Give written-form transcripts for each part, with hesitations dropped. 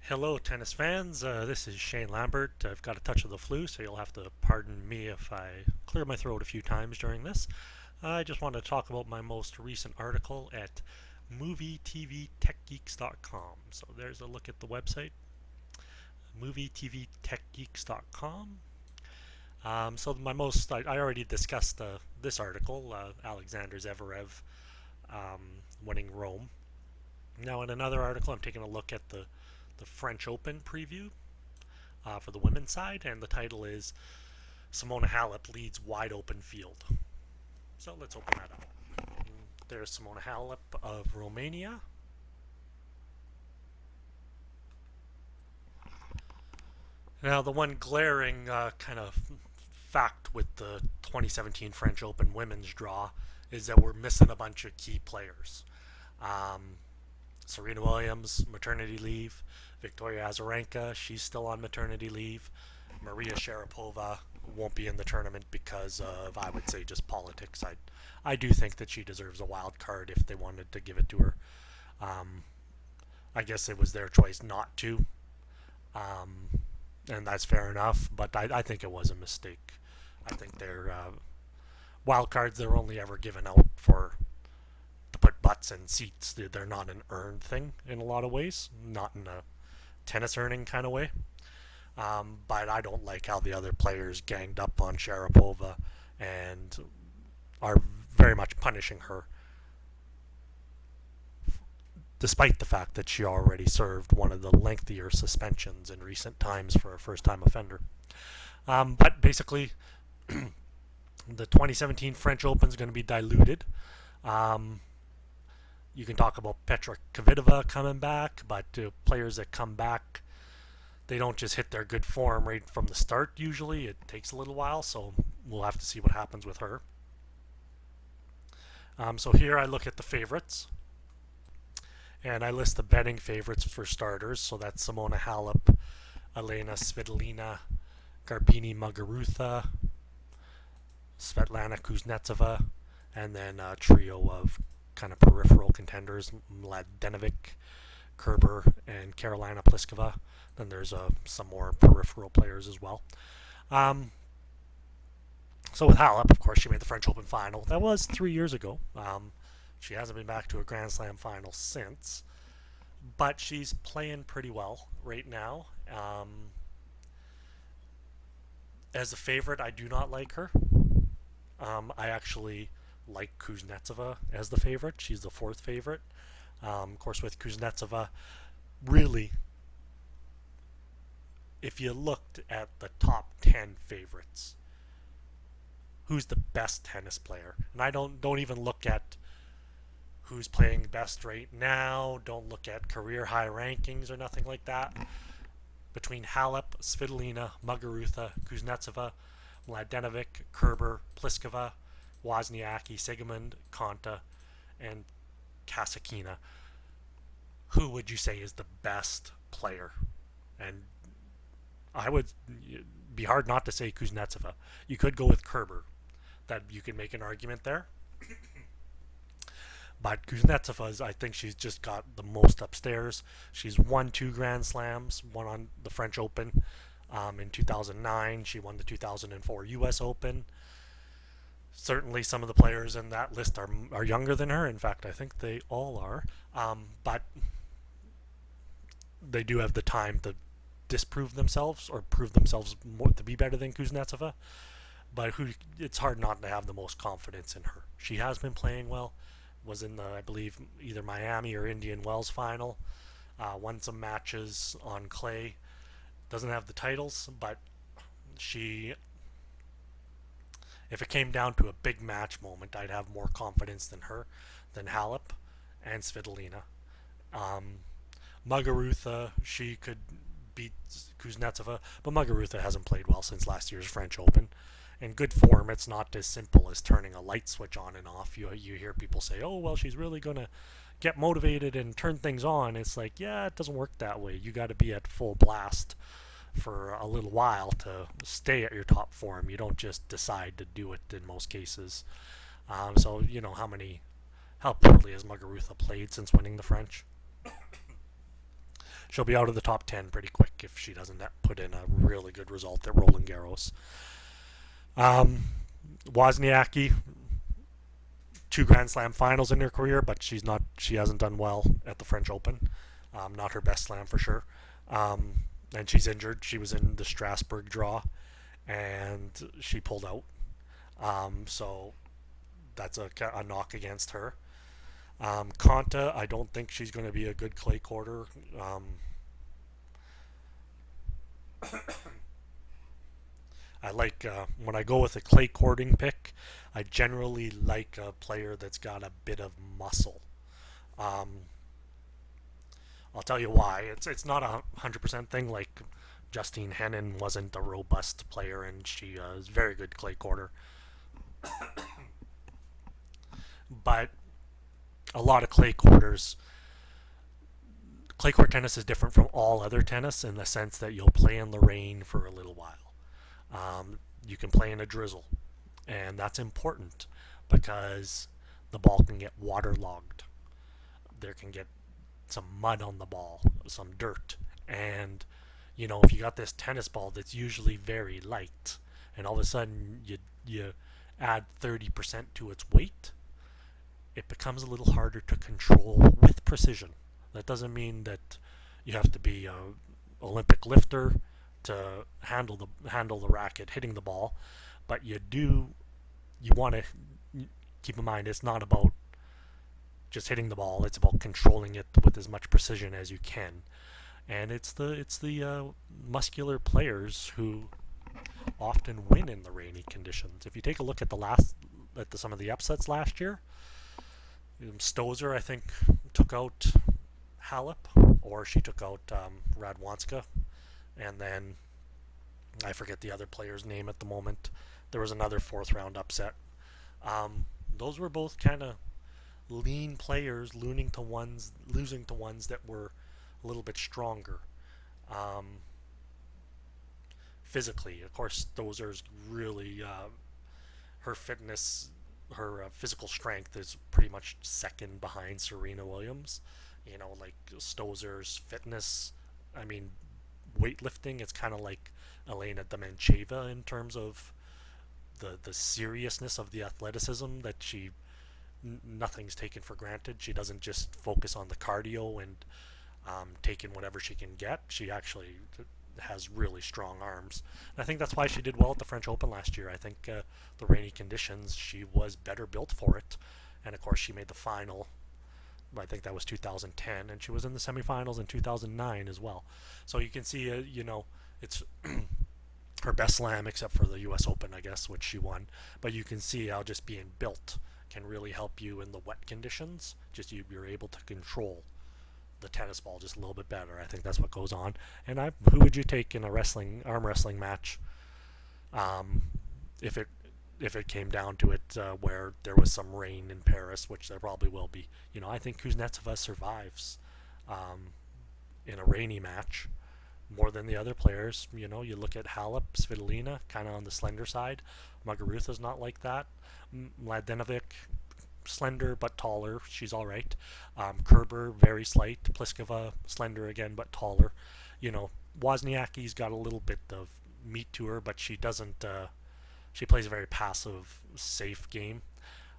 Hello, tennis fans. This is Shane Lambert. I've got a touch of the flu, so you'll have to pardon me if I clear my throat a few times during this. I just want to talk about my most recent article at movietvtechgeeks.com. So there's a look at the website, movietvtechgeeks.com. So my most, I already discussed this article, Alexander Zverev winning Rome. Now, in another article, I'm taking a look at the French Open preview for the women's side, and the title is Simona Halep leads wide open field. So let's open that up. There's Simona Halep of Romania. Now, the one glaring kind of fact with the 2017 French Open women's draw is that we're missing a bunch of key players. Serena Williams, maternity leave. Victoria Azarenka, she's still on maternity leave. Maria Sharapova won't be in the tournament because of, I would say, just politics. I do think that she deserves a wild card if they wanted to give it to her. I guess it was their choice not to, and that's fair enough, but I think it was a mistake. I think they're wild cards, they're only ever given out for to put butts in seats. They're not an earned thing in a lot of ways, not in a tennis earning kind of way. But I don't like how the other players ganged up on Sharapova and are very much punishing her, despite the fact that she already served one of the lengthier suspensions in recent times for a first-time offender. But basically, the 2017 French Open is going to be diluted. You can talk about Petra Kvitova coming back, but players that come back, they don't just hit their good form right from the start usually. It takes a little while, so we'll have to see what happens with her. So here I look at the favorites, and I list the betting favorites for starters. So that's Simona Halep, Elina Svitolina, Garbine Muguruza, Svetlana Kuznetsova, and then a trio of kind of peripheral contenders, Mladenovic, Kerber, and Karolina Pliskova. Then there's some more peripheral players as well. So with Halep, of course, she made the French Open final. That was 3 years ago. She hasn't been back to a Grand Slam final since, but she's playing pretty well right now. As a favorite, I do not like her. I actually like Kuznetsova as the favorite. She's the fourth favorite. Of course, with Kuznetsova, really, if you looked at the top 10 favorites, who's the best tennis player? And I don't even look at who's playing best right now. Don't look at career high rankings or nothing like that. Between Halep, Svitolina, Muguruza, Kuznetsova, Mladenovic, Kerber, Pliskova, Wozniacki, Sigmund, Konta, and Kasakina, who would you say is the best player? And I would be hard not to say Kuznetsova. You could go with Kerber. That you could make an argument there. But Kuznetsova, I think she's just got the most upstairs. She's won 2 Grand Slams, one on the French Open in 2009. She won the 2004 U.S. Open. Certainly some of the players in that list are younger than her. In fact, I think they all are. But they do have the time to disprove themselves or prove themselves more to be better than Kuznetsova. But it's hard not to have the most confidence in her. She has been playing well. Was in the, I believe, either Miami or Indian Wells final. Won some matches on clay. Doesn't have the titles, but if it came down to a big match moment, I'd have more confidence than Halep and Svitolina. Muguruza, she could beat Kuznetsova, but Muguruza hasn't played well since last year's French Open. In good form, it's not as simple as turning a light switch on and off. You hear people say, oh, well, she's really going to get motivated and turn things on. It's like, yeah, it doesn't work that way. You got to be at full blast for a little while to stay at your top form. You don't just decide to do it in most cases. So, how poorly has Muguruza played since winning the French? she'll be out of the top 10 pretty quick if she doesn't put in a really good result at Roland Garros. Wozniacki, 2 Grand Slam finals in her career, but she hasn't done well at the French Open. Not her best slam for sure. And she's injured. She was in the Strasbourg draw, and she pulled out. So that's a knock against her. Konta, I don't think she's going to be a good clay courter. I like when I go with a clay courting pick, I generally like a player that's got a bit of muscle. Um, I'll tell you why. It's not 100% thing. Like Justine Henin wasn't a robust player, and she is very good clay courter. But a lot of clay court tennis is different from all other tennis in the sense that you'll play in the rain for a little while. You can play in a drizzle, and that's important because the ball can get waterlogged. There can get some mud on the ball, some dirt, and if you got this tennis ball that's usually very light, and all of a sudden you add 30% to its weight, it becomes a little harder to control with precision. That doesn't mean that you have to be an Olympic lifter to handle the racket hitting the ball, but you want to keep in mind it's not about just hitting the ball. It's about controlling it with as much precision as you can, and it's the muscular players who often win in the rainy conditions. If you take a look at some of the upsets last year, Stosur I think took out Halep, or she took out Radwanska, and then I forget the other player's name at the moment. There was another fourth round upset. Those were both kind of lean players losing to ones that were a little bit stronger physically. Of course, Stosur really her fitness, her physical strength is pretty much second behind Serena Williams. Like Stosur's fitness, I mean, weightlifting, it's kind of like Elena Demencheva in terms of the seriousness of the athleticism that nothing's taken for granted. She doesn't just focus on the cardio and taking whatever she can get. She actually has really strong arms. And I think that's why she did well at the French Open last year. I think the rainy conditions, she was better built for it. And of course, she made the final. I think that was 2010, and she was in the semifinals in 2009 as well. So you can see, it's her best slam except for the U.S. Open, I guess, which she won. But you can see how just being built can really help you in the wet conditions. Just you're able to control the tennis ball just a little bit better. I think that's what goes on. And who would you take in a arm wrestling match? If it came down to it, where there was some rain in Paris, which there probably will be. I think Kuznetsova survives in a rainy match more than the other players. You look at Halep, Svitolina, kind of on the slender side. Muguruza's not like that. Mladenovic, slender but taller. She's all right. Kerber, very slight. Pliskova, slender again but taller. Wozniacki's got a little bit of meat to her, but she doesn't. She plays a very passive, safe game.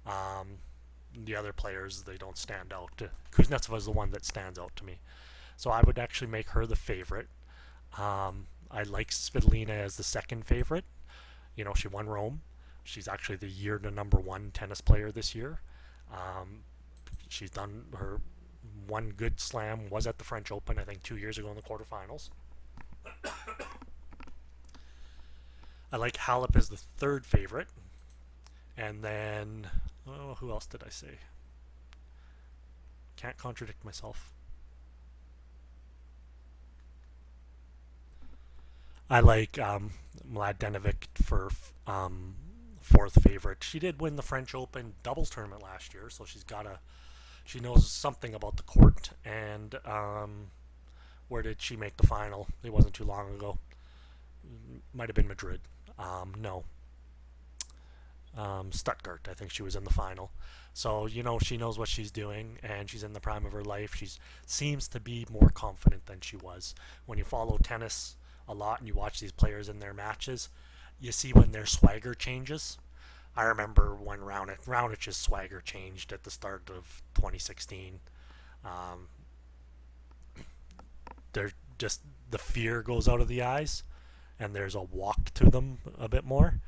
The other players, they don't stand out. Kuznetsova is the one that stands out to me. So I would actually make her the favorite. I like Svitolina as the second favorite. She won Rome. She's actually the year to number one tennis player this year. She's done her one good slam was at the French Open, I think 2 years ago in the quarterfinals. I like Halep as the third favorite. And then, who else did I say? Can't contradict myself. I like Mladenovic for fourth favorite. She did win the French Open doubles tournament last year, so she knows something about the court. And where did she make the final? It wasn't too long ago. Might have been Madrid. No. Stuttgart. I think she was in the final. So, she knows what she's doing, and she's in the prime of her life. She seems to be more confident than she was. When you follow tennis a lot and you watch these players in their matches, you see when their swagger changes. I remember when Raunic's swagger changed at the start of 2016. Um, there's just the fear goes out of the eyes, and there's a walk to them a bit more.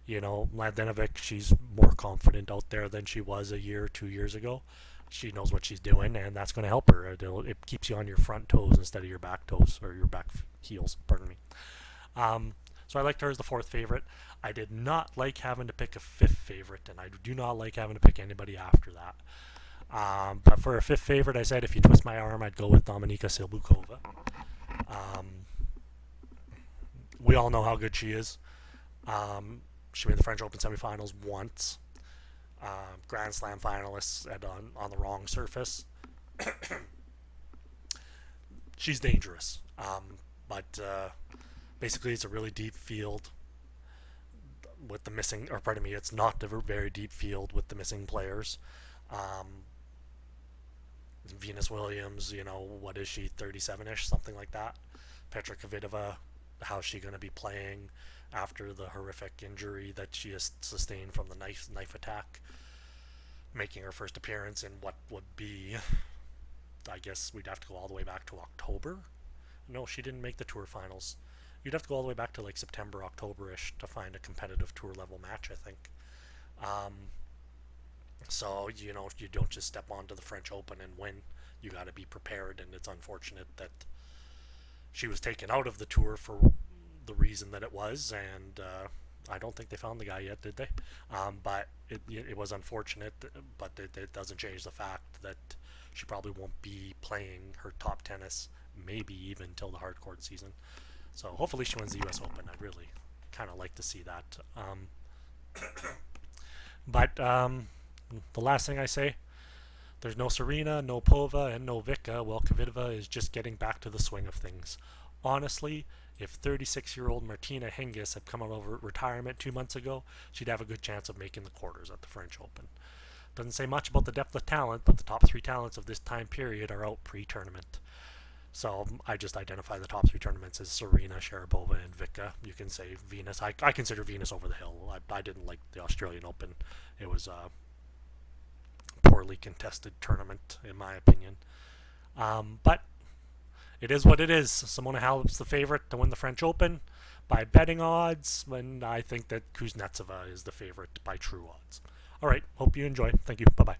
Mladenovic, she's more confident out there than she was a year or 2 years ago. She knows what she's doing, and that's going to help her. It keeps you on your front toes instead of your back toes, or your back heels, pardon me. So I liked her as the fourth favorite. I did not like having to pick a fifth favorite, and I do not like having to pick anybody after that. But for a fifth favorite, I said if you twist my arm, I'd go with Dominika Silbukova. We all know how good she is. She made the French Open semifinals once. Grand Slam finalists on the wrong surface. She's dangerous. But basically, it's a really deep field with the missing, or pardon me, it's not a very deep field with the missing players. Venus Williams, what is she, 37-ish, something like that. Petra Kvitova, how's she going to be playing after the horrific injury that she has sustained from the knife attack, making her first appearance in what would be, I guess we'd have to go all the way back to October. No, she didn't make the tour finals. You'd have to go all the way back to like September, October-ish to find a competitive tour level match, I think. So, you don't just step onto the French Open and win. You got to be prepared, and it's unfortunate that she was taken out of the tour for the reason that it was, and I don't think they found the guy yet, did they? But it was unfortunate, but it doesn't change the fact that she probably won't be playing her top tennis, maybe even till the hardcourt season. So hopefully she wins the U.S. Open. I'd really kind of like to see that. But the last thing I say, there's no Serena, no Pova, and no Vika. Well, Kvitova is just getting back to the swing of things. Honestly, if 36-year-old Martina Hingis had come out of retirement 2 months ago, she'd have a good chance of making the quarters at the French Open. Doesn't say much about the depth of talent, but the top three talents of this time period are out pre-tournament. So I just identify the top three tournaments as Serena, Sharapova, and Vika. You can say Venus. I consider Venus over the hill. I didn't like the Australian Open. It was a poorly contested tournament, in my opinion. But it is what it is. Simona Halep's the favorite to win the French Open by betting odds, and I think that Kuznetsova is the favorite by true odds. All right, hope you enjoy. Thank you. Bye-bye.